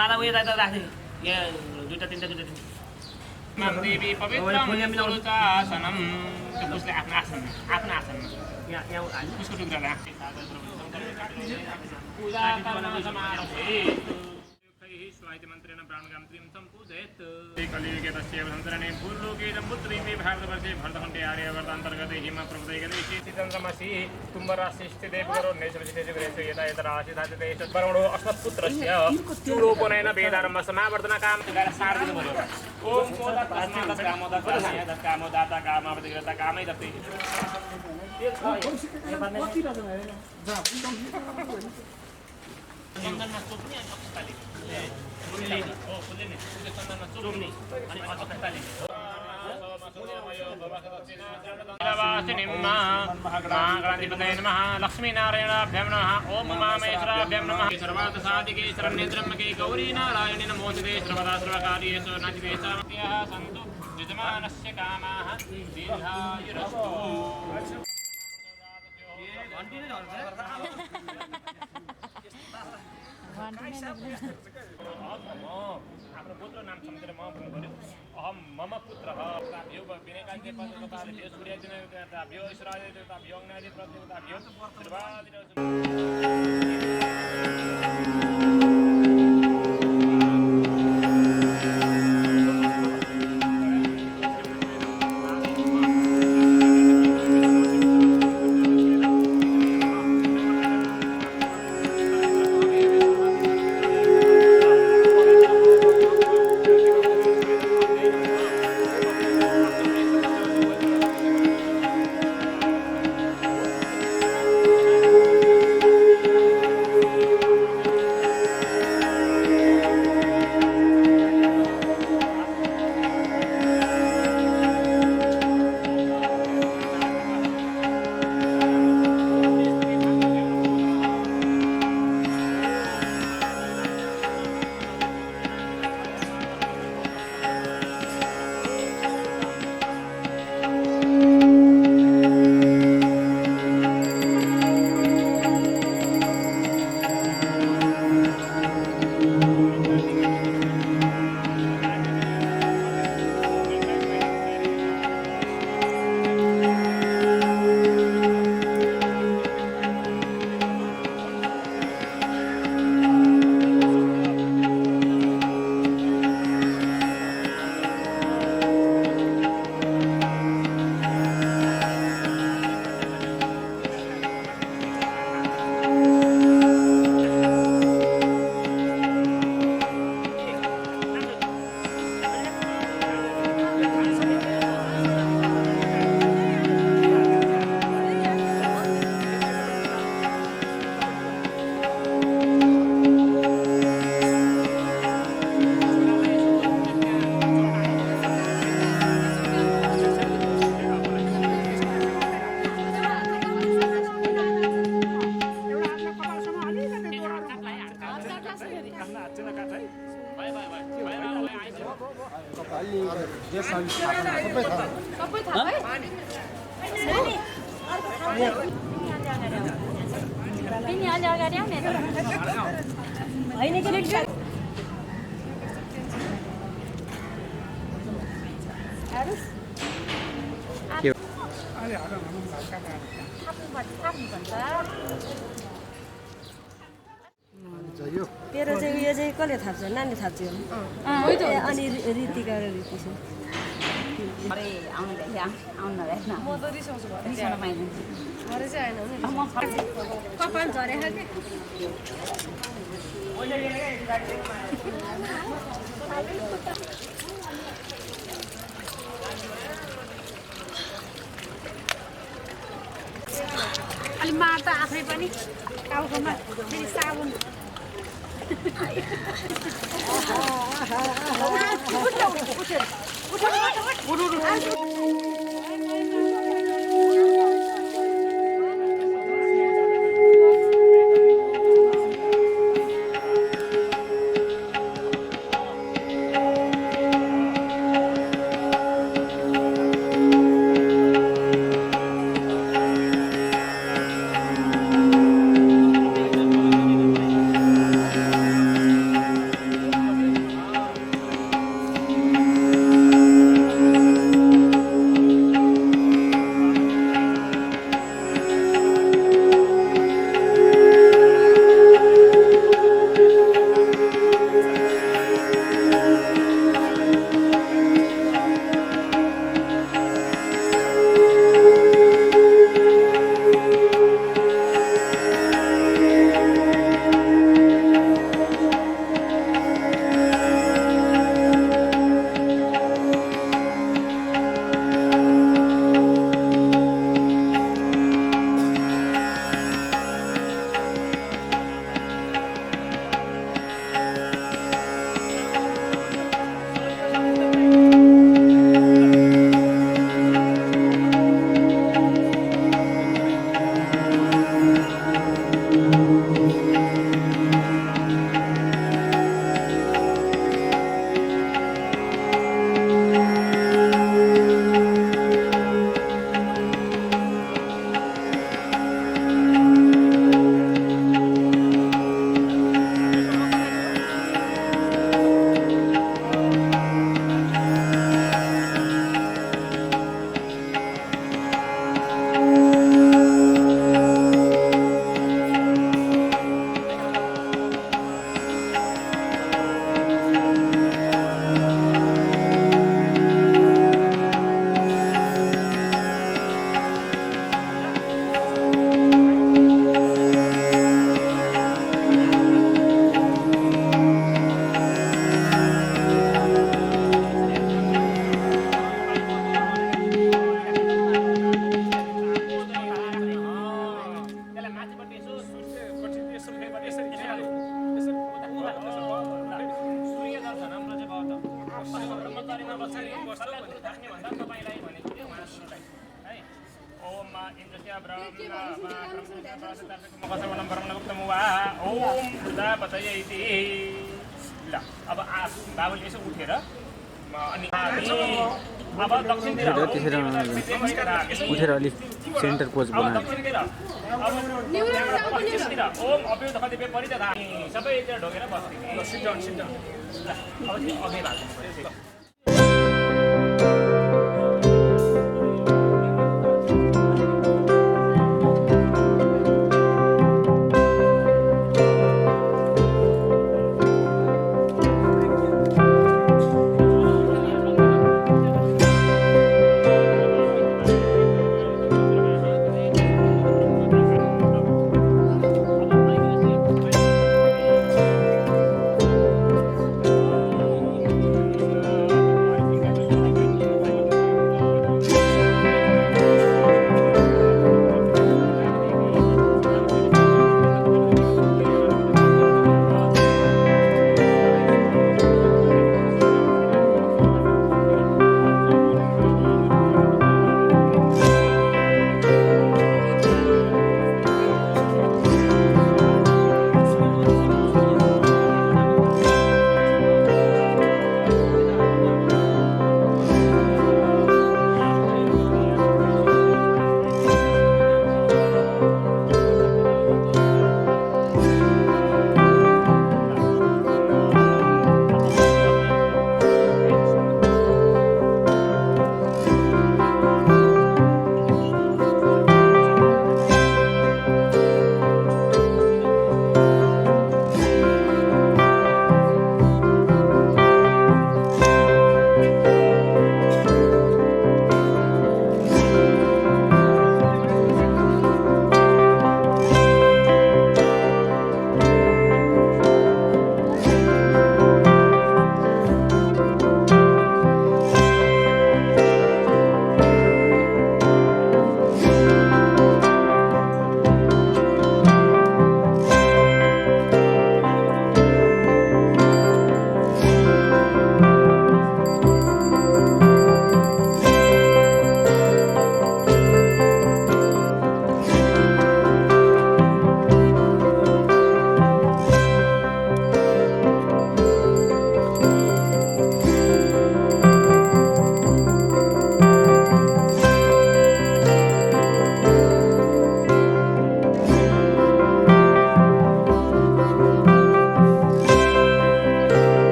माला उयो राख्दा राख्थे यहाँ दुईटा तिनटा देवी पवित्रम गुरुचासनम त्यो उसले आफ्नो आसनमा यहाँ हाल्नु उसको टुक्रा राख्छ पूजा कर्म समारोहे स्वाहित मन्त्रेण प्राणगामत्रीं सम्पूजयत् कलियुगे तस्यैव संसरणे भूलोके जम्बुद्वीपे भारतवर्षे भरतखण्डे आर्यावर्तान्तर्गते हिमप्रभृतैकदेशे चन्द्रमसि तुम्बराशिष्टे देवगरो नेशविशेषविरेषु यदा यदा राशिधातिते परमणो अस्मत्पुत्रस्य चूडोपनयन वेदारम्भ समावर्तनकाम सार दिनु पर्यो ओम कामोदाता कामावतिग्रता कामै दत्ते चन्दनमा चोप्ने अनि अक्षताले फुलले हो फुलले नि चन्दनमा चोप्ने अनि अक्षताले महागणाधिपतये नमः लक्ष्मीनारायणाभ्यां नमः ओम उमामहेश्वराभ्यां नमः सर्वार्थसाधिके शरण्यत्रम्बके गौरी नारायणे नमोऽस्तुते सर्वदा सर्वकार्येषु नाजिते सामर्थ्याः सन्तु यजमानस्य कामाः दीर्घायुरस्तु आफ्नो पुत्र नाम सम्झेर म भन्नु पर्यो अहम मम पुत्र भ्यो विनयकान्ते पदताले भ्यो सूर्यादिन देवता भ्यो ईश्वरादि देवता भ्यो अग्नादि प्रतिदेवता भ्यो सर्वादि तेरो चाहिँ उयो चाहिँ कसले थाप्छ नानी थाप्छ अनि रीतिका र रीति छ अरे आउनु भएन म त रिसाउँछु रिसाउन पाइँदैन अरे चाहिँ हैन म कपाल झरेको के अलि मार त आफै पनि टाउकोमा फेरि साबुन चौतारीमा बसेर सल्लाह गर्नु थाक्ने भन्दा तपाईँलाई भनेको थियो महाराष्ट्रलाई है ओम इन्द्रस्य ओम बुधा बचाइए इति ल अब बाबुले यसो उठेर अनि अब दक्षिणतिर उठेर अलिक सेन्टर पोज बनायो ओम अभ्युत खदिपे परिदधा सबैतिर ढोकेर बस्ने सिट डाउन अब चाहिँ अघि लाग्नु पर्यो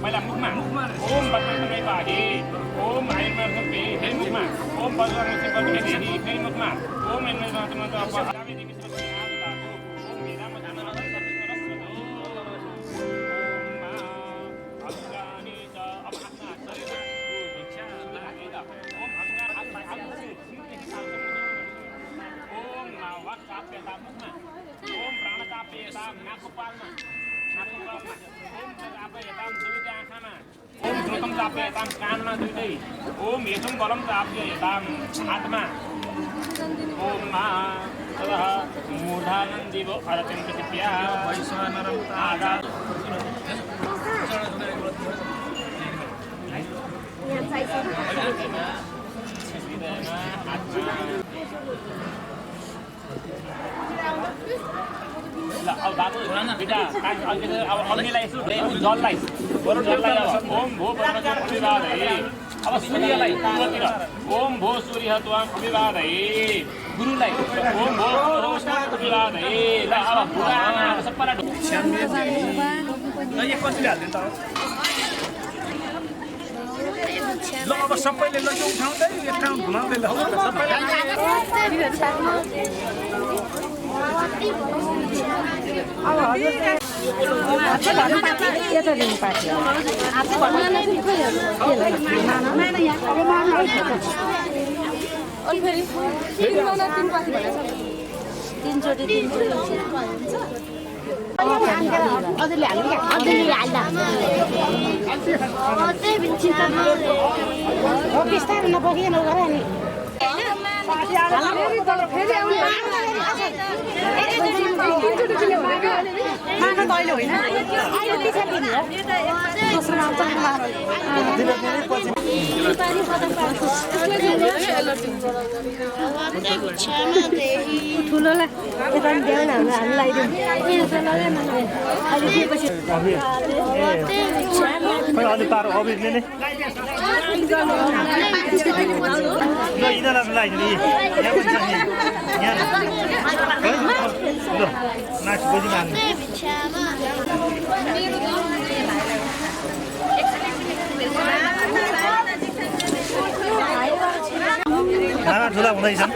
पहिला मुखमा ओम बक्मै पाही ओम आयुर्वेद पे फेरि मुखमा ओम बज्रङ से पनि फेरि मुखमा ओम एनर्जी मन्त्र अब जावेदी मिश्र से याद लाग्यो ओम मेदामा जान नगन सबै रस ओम अफगानी च अब आफ्ना शरीरमा इच्छा लागेदा ओम हंगा आत्मा आत्मा ओम वाक काप्यता मुखमा ओम प्राण काप्यता नाकपालमा नाकपाल ओम श्रोतम चाप्य यताम कानमा दुईटै ओम हेतुम बलम चाप्य यताम हातमा ओम मा तदह मूढानं जीव अरतिं प्रतिप्या वैश्वानरं आगा अब बाबु बेटा अब अग्निलाई जललाई बरु जललाई अब ओम भो परमेश्वर अभिवादय अब सूर्यलाई पूर्वतिर ओम भो सूर्य त्वां अभिवादय गुरुलाई ओम भो रोशनी अभिवादय ल अब बुढा सबैलाई ल एक कतिले हाल्दिनु त ल अब सबैले ल यो उठाउँदै एक ठाउँ घुमाउँदै ल ठुलोलाई यता देऊ न हामीलाई अलि तारो अभिरले नै ल यिनीहरूलाई लगाइदिनु यहाँ पनि छ नि यहाँ ल नाच बजी मान्नु नाना ठुला हुँदैछन्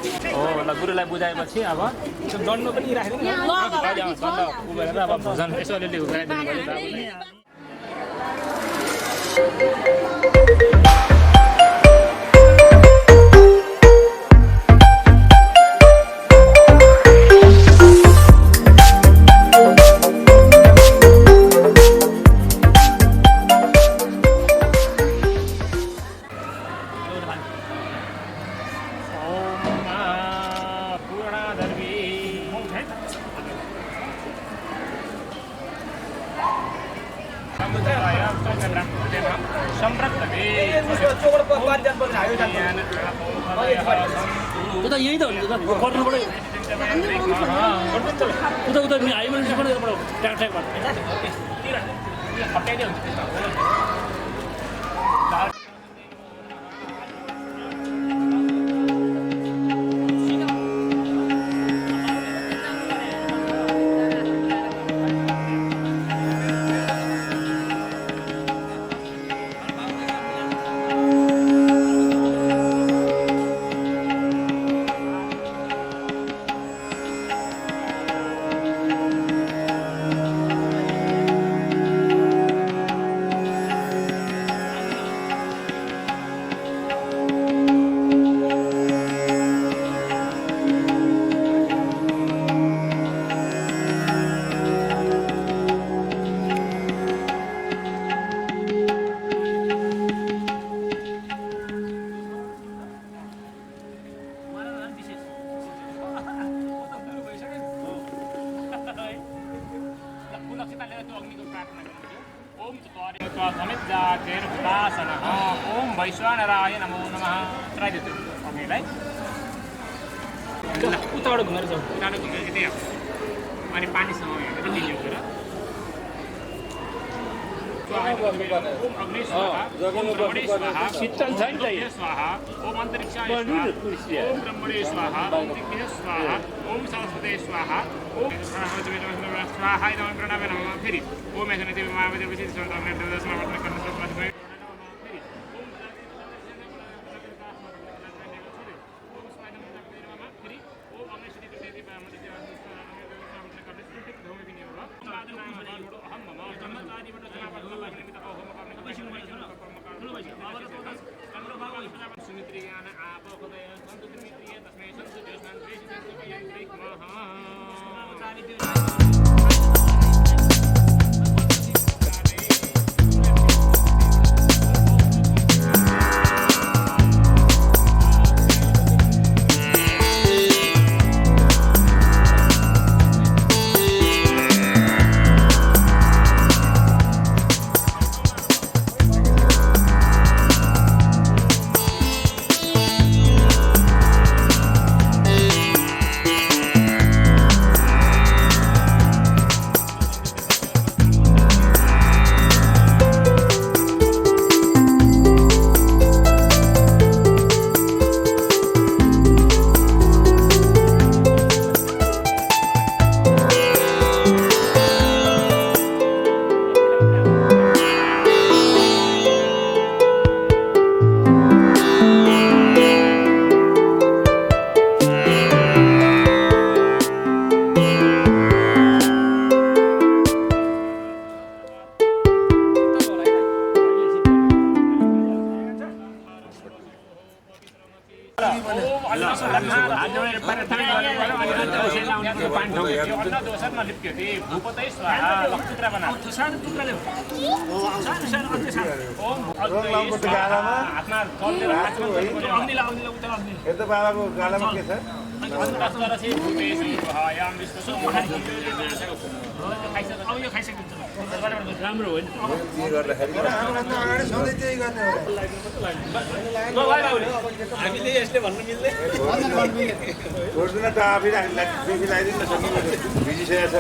हो ल गुरुलाई बुझाएपछि अब दण्ड पनि राखिदिनु दण्ड उभेर अब भजन यसो अलिअलि उभ्याइदिनु पऱ्यो बाबुलाई। उता यही त हुन्छ गर्नुबाट उता उता हाइवेबाट ट्र्याक ट्र्याकबाट हटाइदियो हुन्छ ओम वैश्वानराय नमो नमः ट्राइदेऊ अग्निलाई उताबाट घुमेर जाऊ उताबाट घुमेर यतै आऊ अनि पानीसँग हेरेर मिल्यो गएर ओम अग्नि स्वाहा ओम ब्रह्मणे स्वाहा शीतल छैन स्वाहा ओम अन्तरिक्षाय स्वाहा ओम ब्रह्मणे स्वाहा ओम दिग्भ्य स्वाहा ओम सरस्वती स्वाहा ओम स्वाहा नमः प्रणव नमः फेरि ओम ऐसने देव महादेव विशेष स्वतः निर्देव समावर्तन करने से प्लस में यता बाबाको गालामा के छ राम्रो हो नि हामीले यसले भन्नु मिल्दैन छोड्दिन त आफै लगाइदिनु न सकिन्छ भिजिसकेको छ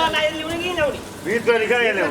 होइन भित्र निका ल्याउनु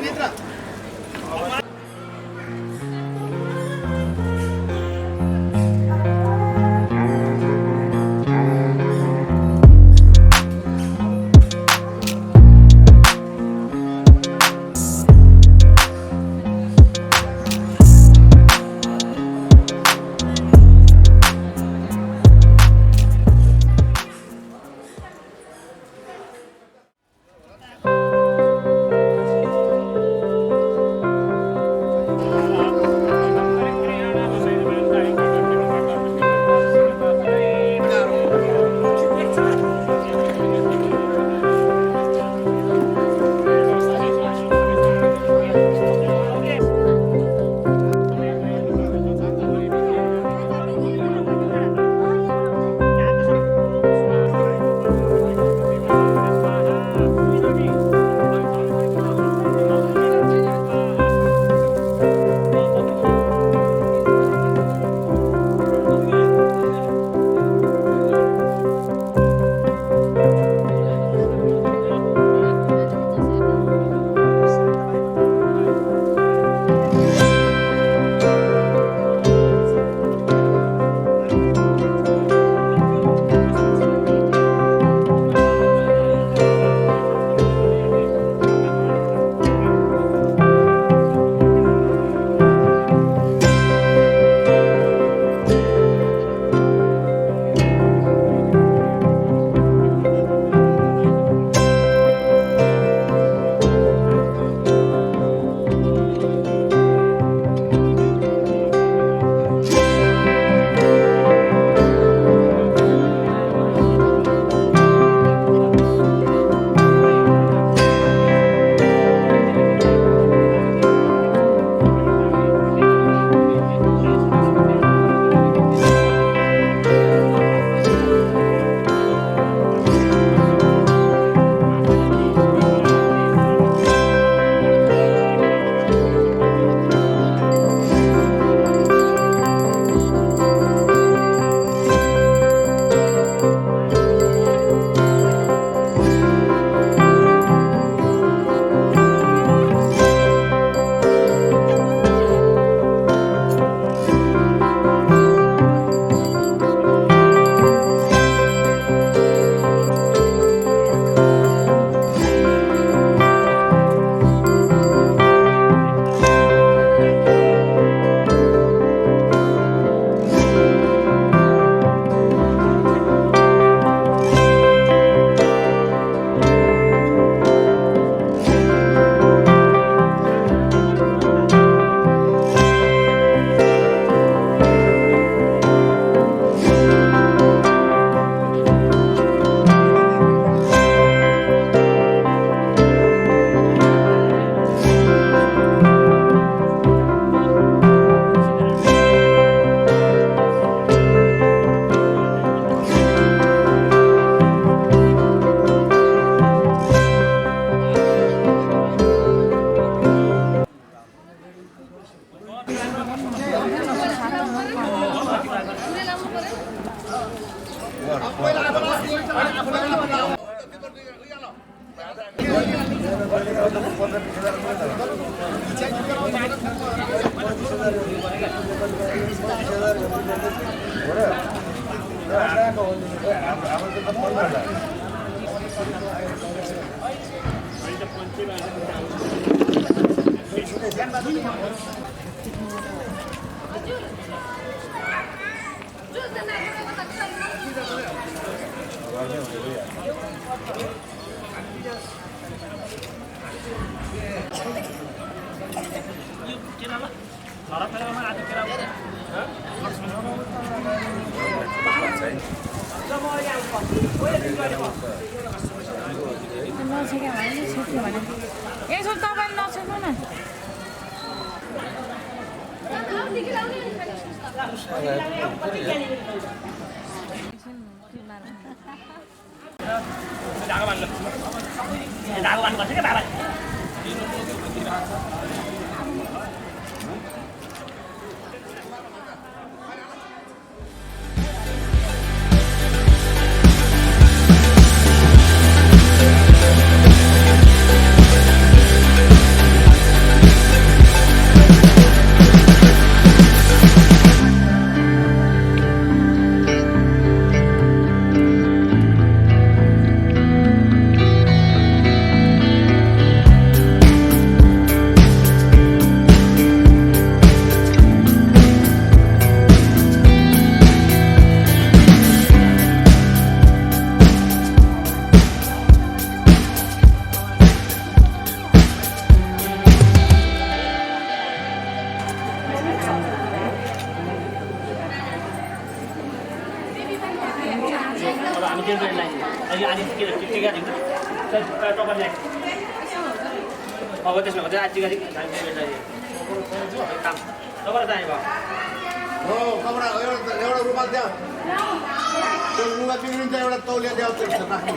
यसो तपाईँ नछुनु न अब त्यसमा चाहिँ आज गाडी काम तपाईलाई चाहिँ भयो हो कपडा एउटा रुमाल देऊ त्यो लुगा बिग्रिन्छ एउटा तौलिया देऊ त्यो राख्नु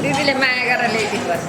दिदीले माया गरेर ल्याइदिनु पर्छ